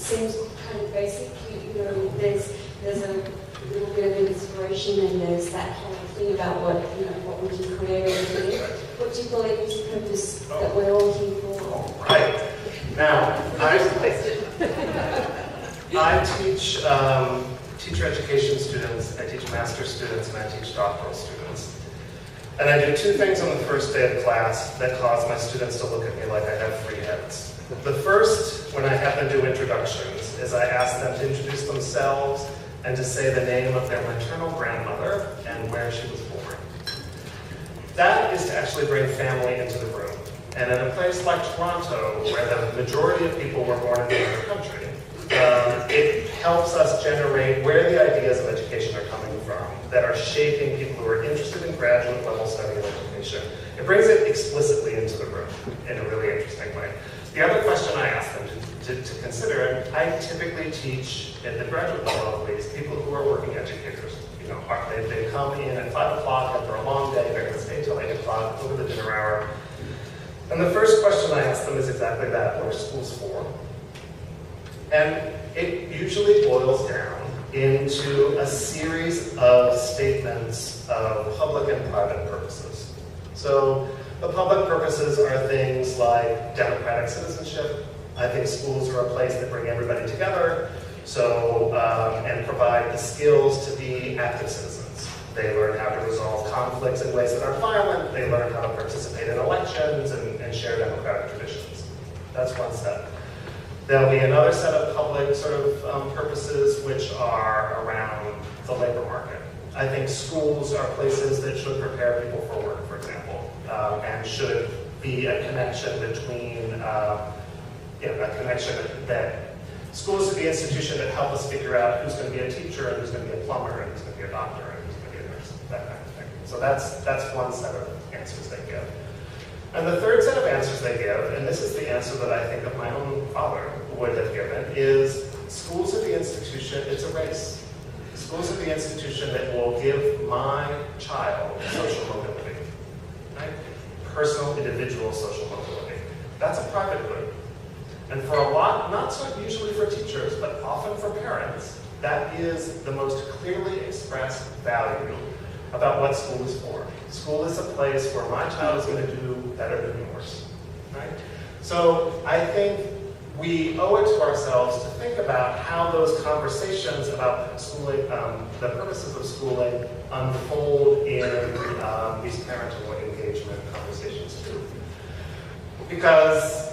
seems kind of basic. You know, there's a little bit of inspiration, and there's that whole thing about what we can create over here. What do you believe is the purpose that we're all here for? All right. Now, I teach teacher education students, I teach master's students, and I teach doctoral students. And I do two things on the first day of class that cause my students to look at me like I have three heads. The first, when I have them do introductions, is I ask them to introduce themselves and to say the name of their maternal grandmother and where she was born. That is to actually bring family into the room. And in a place like Toronto, where the majority of people were born in another country, it helps us generate where the ideas of education are coming from that are shaping people who are interested in graduate level study of education. It brings it explicitly into the room in a really interesting way. The other question I ask them to consider, and I typically teach at the graduate level at least, people who are working educators. You know, they come in at 5 o'clock after a long day, they're going to stay till 8 o'clock over the dinner hour. And the first question I ask them is exactly that: what are schools for? And it usually boils down into a series of statements of public and private purposes. So the public purposes are things like democratic citizenship. I think schools are a place that bring everybody together, and provide the skills to be active citizens. They learn how to resolve conflicts in ways that are violent. They learn how to participate in elections and share democratic traditions. That's one set. There'll be another set of public purposes which are around the labor market. I think schools are places that should prepare people for work, for example, and should be a connection between, schools should be an institution that help us figure out who's going to be a teacher and who's going to be a plumber and who's going to be a doctor and who's going to be a nurse, that kind of thing. So that's one set of answers they give. And the third set of answers they give, and this is the answer that I think of my own father would have given, is schools are the institution, it's a race. Schools are the institution that will give my child social mobility, right? Personal, individual social mobility. That's a private good. And for a lot, not so usually for teachers, but often for parents, that is the most clearly expressed value about what school is for. School is a place where my child is going to do better than yours, right? So I think we owe it to ourselves to think about how those conversations about schooling, the purposes of schooling, unfold in these parental engagement conversations too. Because,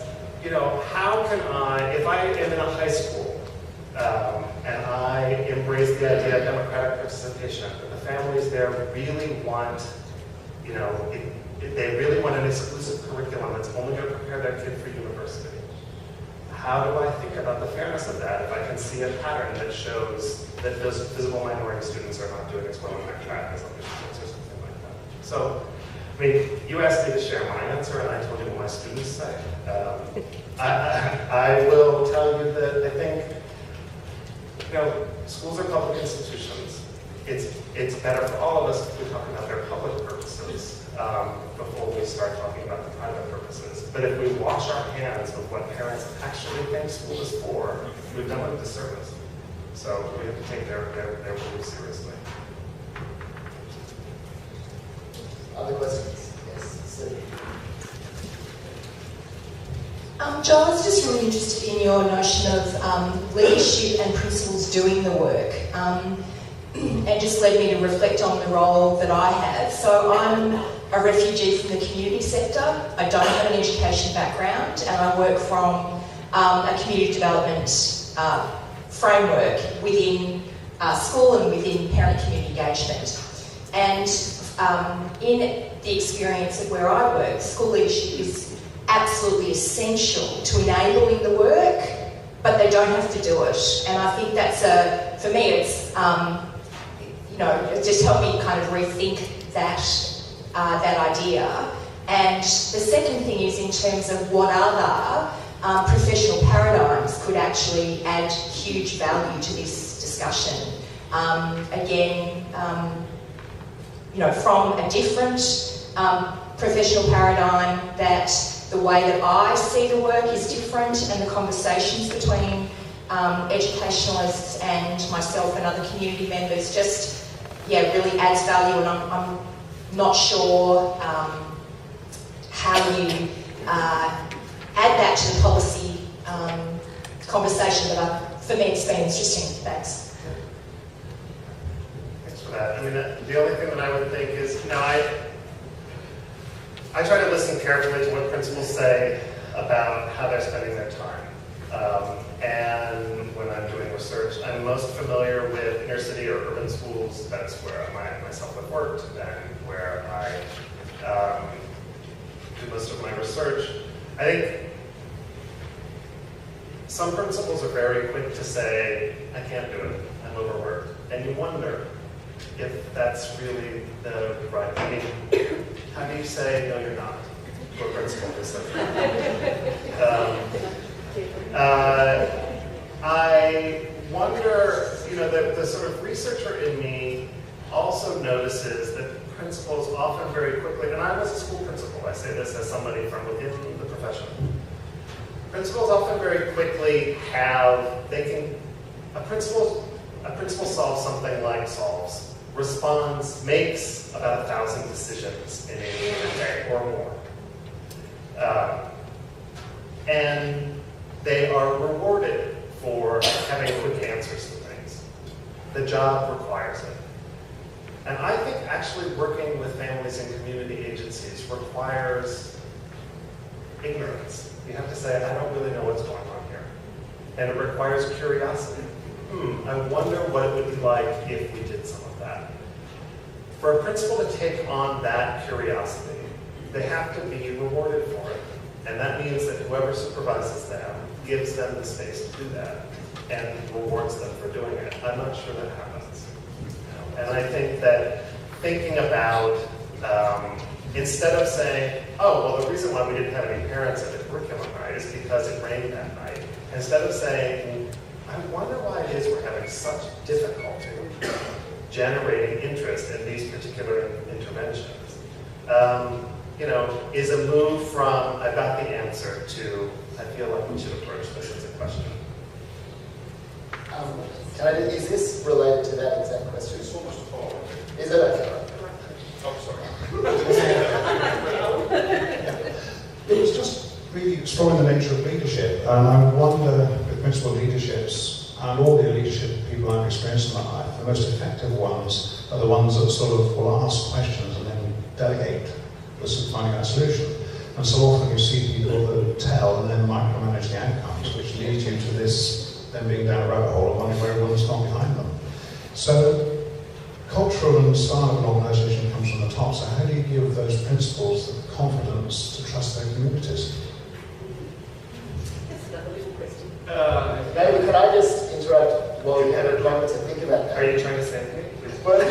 how can I, if I am in a high school and I embrace the idea of democratic participation, and the families there really want, they really want an exclusive curriculum that's only going to prepare their kid for university. How do I think about the fairness of that if I can see a pattern that shows that those visible minority students are not doing as well in their track as other students or something like that? So, you asked me to share my answer, and I told you what my students say. I will tell you that I think, schools are public institutions. It's better for all of us if we talk about their public purposes before we start talking about the private purposes. But if we wash our hands of what parents actually think school is for, we've done them a disservice. So we have to take their beliefs seriously. Other questions? Yes, Sue. John, I was just really interested in your notion of leadership and principals doing the work. And just led me to reflect on the role that I have. So I'm a refugee from the community sector. I don't have an education background, and I work from a community development framework within school and within parent-community engagement. And in the experience of where I work, school leadership is absolutely essential to enabling the work, but they don't have to do it. And I think that's for me, it's it just helped me kind of rethink that idea. And the second thing is in terms of what other professional paradigms could actually add huge value to this discussion. From a different professional paradigm, that the way that I see the work is different, and the conversations between educationalists and myself and other community members just, really adds value, and I'm not sure how you add that to the policy conversation, but for me it's been interesting. Thanks. Thanks for that. I mean, the only thing that I would think is, I try to listen carefully to what principals say about how they're spending their time. And when I'm doing research, I'm most familiar with inner city or urban schools. That's where I myself have worked and where I do most of my research. I think some principals are very quick to say, I can't do it, I'm overworked. And you wonder if that's really the right, how do you say, no, you're not, to a principal who says that? I wonder, the sort of researcher in me also notices that principals often very quickly, and I was a school principal, I say this as somebody from within the profession, principals often very quickly a principal solves something like makes about 1,000 decisions in a given day or more. And they are rewarded for having quick answers to things. The job requires it. And I think actually working with families and community agencies requires ignorance. You have to say, I don't really know what's going on here. And it requires curiosity. I wonder what it would be like if we did some of that. For a principal to take on that curiosity, they have to be rewarded for it. And that means that whoever supervises them gives them the space to do that and rewards them for doing it. I'm not sure that happens. And I think that thinking about, instead of saying, oh, well, the reason why we didn't have any parents at the curriculum night is because it rained that night. Instead of saying, I wonder why it is we're having such difficulty generating interest in these particular interventions. Is a move from, I've got the answer, to, I feel like we should approach this as a question. Is this related to that exact question? It's almost a follow-up. Is it okay? Oh, sorry. It was just really exploring the nature of leadership, and I wonder with principal leaderships and all the leadership people I've experienced in my life, the most effective ones are the ones that sort of will ask questions and then delegate finding that solution. And so often you see people that tell and then micromanage the outcomes, which leads you to this, then being down a rabbit hole of wondering where everyone's gone behind them. So cultural and style of an organisation comes from the top, so how do you give those principals the confidence to trust their communities? That's another little question. Maybe could I just interrupt while you have a moment to think about that? Are you trying to say anything? But I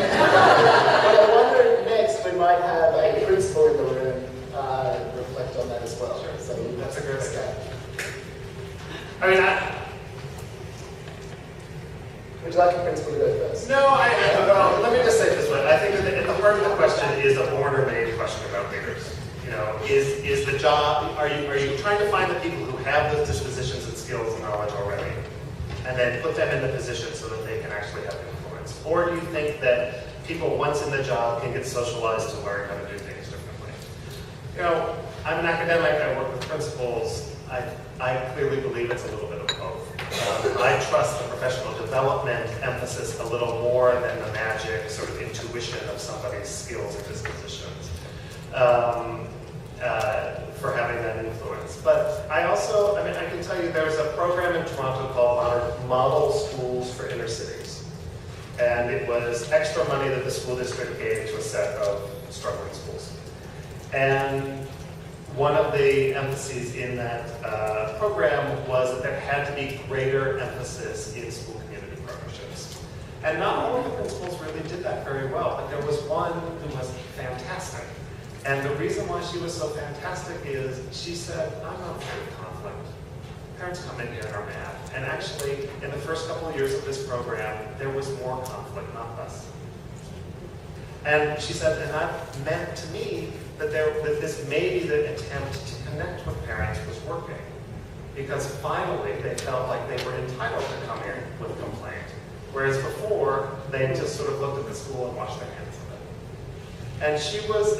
wonder next we might have a principal in the room reflect on that as well. Sure. So That's a great idea. I mean, would you like a principal to go first? no, well, let me just say it this way. I think that at the heart of the question is a born or made question about leaders. Is the job, are you trying to find the people who have those dispositions and skills and knowledge already, and then put them in the position so that they can actually have influence? Or do you think that people once in the job can get socialized to learn how to do things differently? I'm an academic, I work with principals. I clearly believe it's a little bit of both. I trust the professional development emphasis a little more than the magic sort of intuition of somebody's skills or dispositions for having that influence. But I can tell you there's a program in Toronto called Model Schools for Inner Cities. And it was extra money that the school district gave to a set of struggling schools. And one of the emphases in that program was that there had to be greater emphasis in school community partnerships. And not all of the principals really did that very well, but there was one who was fantastic. And the reason why she was so fantastic is she said, I'm not afraid of conflict. Parents come in here and are mad. And actually, in the first couple of years of this program, there was more conflict, not less. And she said, and that meant to me that this maybe the attempt to connect with parents was working. because finally they felt like they were entitled to come in with a complaint. Whereas before, they just sort of looked at the school and washed their hands of it. And she was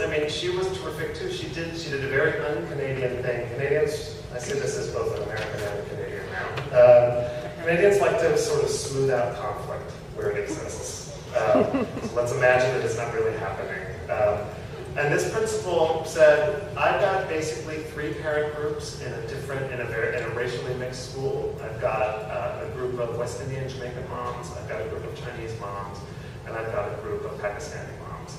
terrific too. She did a very un-Canadian thing. Canadians, I say this as both an American and a Canadian now. Canadians like to sort of smooth out conflict where it exists. So let's imagine that it's not really happening. And this principal said, I've got basically 3 parent groups in a racially mixed school. I've got a group of West Indian Jamaican moms, I've got a group of Chinese moms, and I've got a group of Pakistani moms.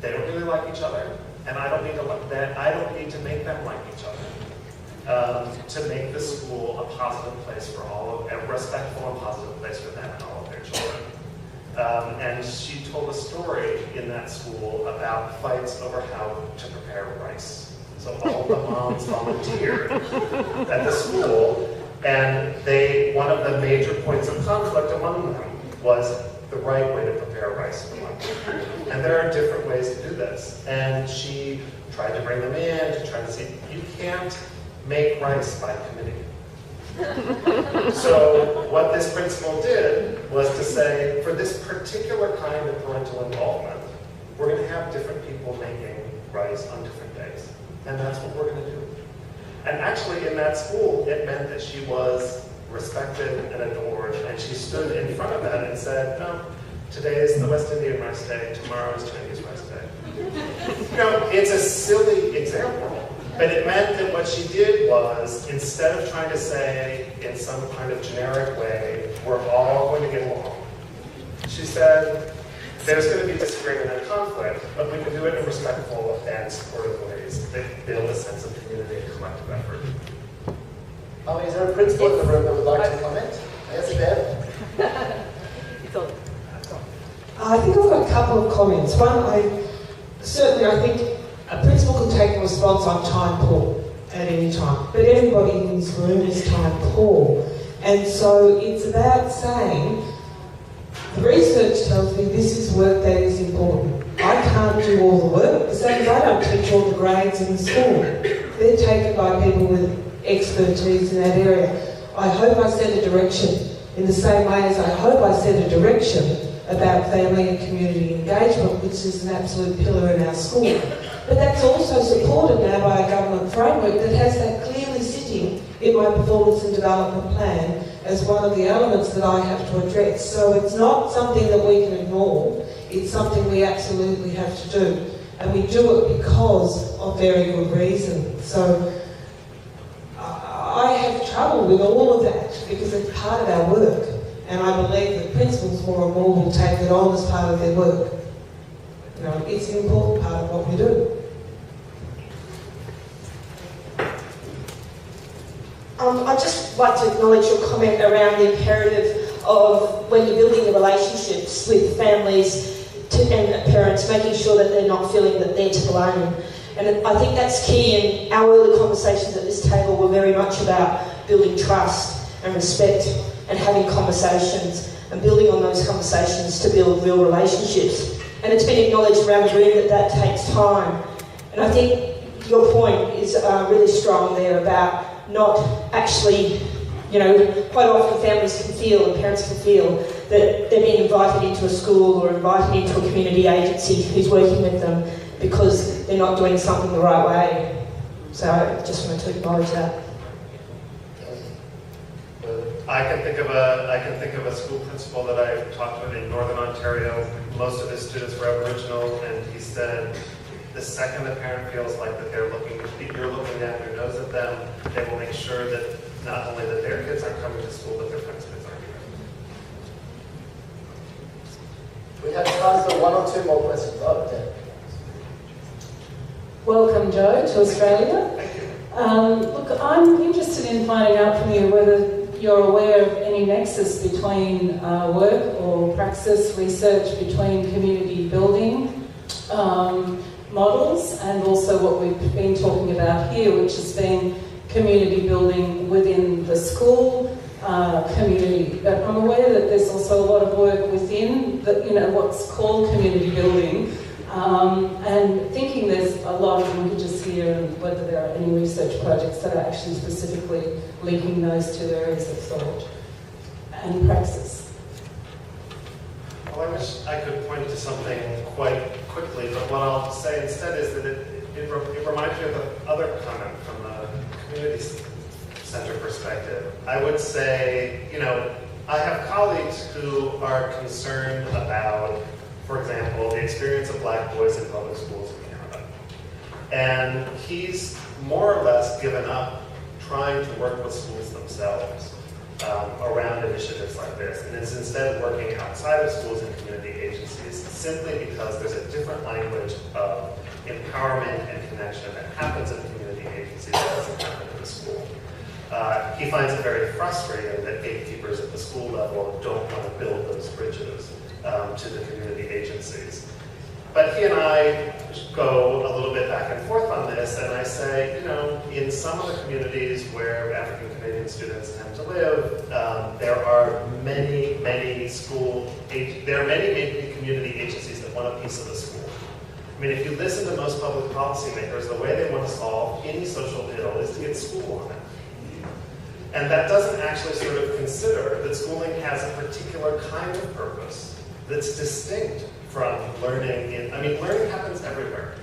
They don't really like each other, and I don't need to make them like each other. To make the school a positive place for a respectful and positive place for them and all of their children. And she told a story in that school about fights over how to prepare rice. So all the moms volunteered at the school, and one of the major points of conflict among them was the right way to prepare rice for lunch. And there are different ways to do this. And she tried to bring them in to try to see, you can't make rice by committee. So what this principal did was to say, for this particular kind of parental involvement, we're going to have different people making rice on different days. And that's what we're going to do. And actually in that school, it meant that she was respected and adored, and she stood in front of that and said, no, today is the West Indian rice day, tomorrow is Chinese rice day. It's a silly example. But it meant that what she did was, instead of trying to say in some kind of generic way, we're all going to get along, she said, there's going to be disagreement and conflict, but we can do it in respectful and supportive ways that build a sense of community and collective effort. Is there a principal in the room that would like to comment? Yes, Bev? I think I've got a couple of comments. One, I think a principal can take a response on time poor at any time, but everybody in this room is time poor. And so it's about saying, the research tells me this is work that is important. I can't do all the work, the same as I don't teach all the grades in the school. They're taken by people with expertise in that area. I hope I set a direction in the same way as I hope I set a direction about family and community engagement, which is an absolute pillar in our school. But that's also supported now by a government framework that has that clearly sitting in my performance and development plan as one of the elements that I have to address. So it's not something that we can ignore, it's something we absolutely have to do. And we do it because of very good reason. So I have trouble with all of that because it's part of our work. And I believe that principals more and more will take it on as part of their work. It's an important part of what we do. I'd just like to acknowledge your comment around the imperative of when you're building the relationships with families and parents, making sure that they're not feeling that they're to blame. And I think that's key, and our early conversations at this table were very much about building trust and respect and having conversations and building on those conversations to build real relationships. And it's been acknowledged around the room that takes time. And I think your point is really strong there about not actually, quite often families can feel and parents can feel that they're being invited into a school or invited into a community agency who's working with them because they're not doing something the right way. So I just wanted to acknowledge that. I can think of a school principal that I talked with in Northern Ontario. Most of his students were Aboriginal, and he said, the second a parent feels like that you're looking down your nose at them, they will make sure that not only that their kids aren't coming to school, but their friends' kids aren't either. We have time for one or two more questions. Dan. Welcome, Joe, to Australia. Thank you. Look, I'm interested in finding out from you whether you're aware of any nexus between work or praxis research between community building models and also what we've been talking about here, which has been community building within the school community. But I'm aware that there's also a lot of work within what's called community building And thinking there's a lot of linkages here and whether there are any research projects that are actually specifically linking those two areas of thought and praxis. Well, I wish I could point to something quite quickly, but what I'll say instead is that it reminds me of the other comment from the community center perspective. I would say, I have colleagues who are concerned about, for example, the experience of black boys in public schools in Canada. And he's more or less given up trying to work with schools themselves around initiatives like this, and is instead working outside of schools and community agencies simply because there's a different language of empowerment and connection that happens in community agencies that doesn't happen in the school. He finds it very frustrating that gatekeepers at the school level don't want to build those bridges to the community agencies. But he and I go a little bit back and forth on this, and I say, in some of the communities where African Canadian students tend to live, there are many community agencies that want a piece of the school. I mean, if you listen to most public policymakers, the way they want to solve any social ill is to get school on it. And that doesn't actually sort of consider that schooling has a particular kind of purpose that's distinct from learning learning happens everywhere.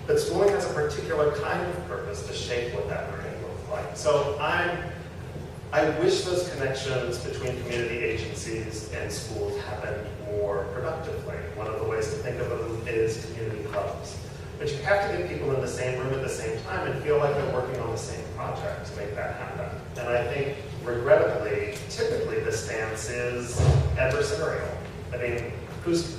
But schooling has a particular kind of purpose to shape what that learning looks like. So I wish those connections between community agencies and schools happened more productively. One of the ways to think of them is community clubs. But you have to get people in the same room at the same time and feel like they're working on the same project to make that happen. And I think, regrettably, typically the stance is adversarial. I mean, whose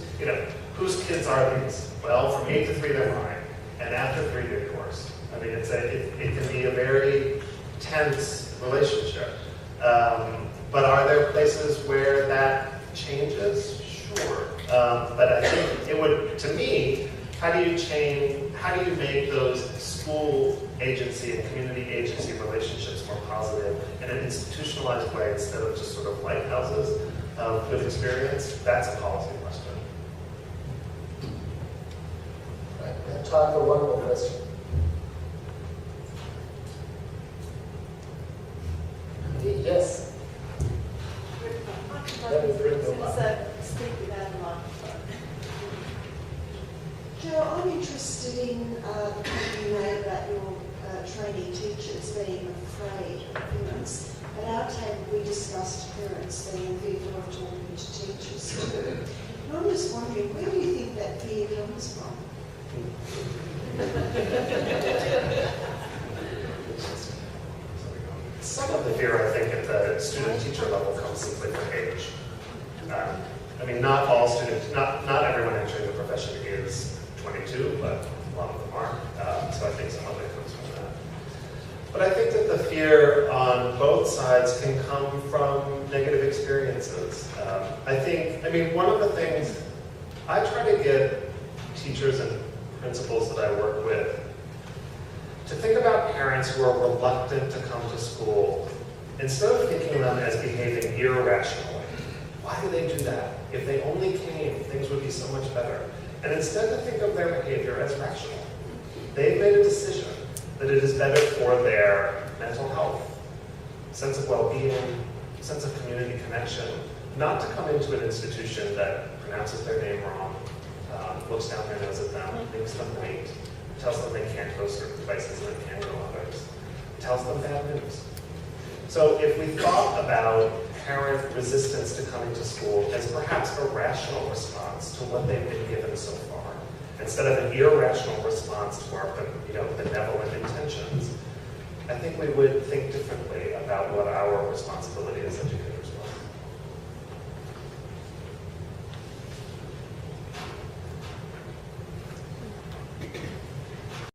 kids are these? Well, from 8 to 3, they're mine. And after 3, they're yours. I mean, it can be a very tense relationship. But are there places where that changes? Sure. But I think it would, to me, how do you make those school agency and community agency relationships more positive in an institutionalized way instead of just sort of lighthouses of good experience? That's a policy question. Right, we have time for one more question. Yes. Joe, I'm interested in you made about your trainee teachers being afraid of parents. At our table, we discussed parents being fearful of talking to teachers too. And I'm just wondering, where do you think that fear comes from? Some of the fear, I think, at the student-teacher level comes simply from age. Not all students, not everyone entering the profession is 22, but a lot of them are. So I think some of it comes from that. But I think that the fear on both sides can come from negative experiences. One of the things, I try to get teachers and principals that I work with to think about parents who are reluctant to come to school, instead of thinking of them as behaving irrationally. Why do they do that? If they only came, things would be so much better. And instead to think of their behavior as rational. They've made a decision that it is better for their mental health, sense of well-being, sense of community connection, not to come into an institution that pronounces their name wrong, looks down their nose at them, thinks them late, tells them they can't go certain places and they can't go others, tells them bad news. So if we thought about parent resistance to coming to school as perhaps a rational response to what they've been given so far, instead of an irrational response to our benevolent intentions, I think we would think differently about what our responsibility as educators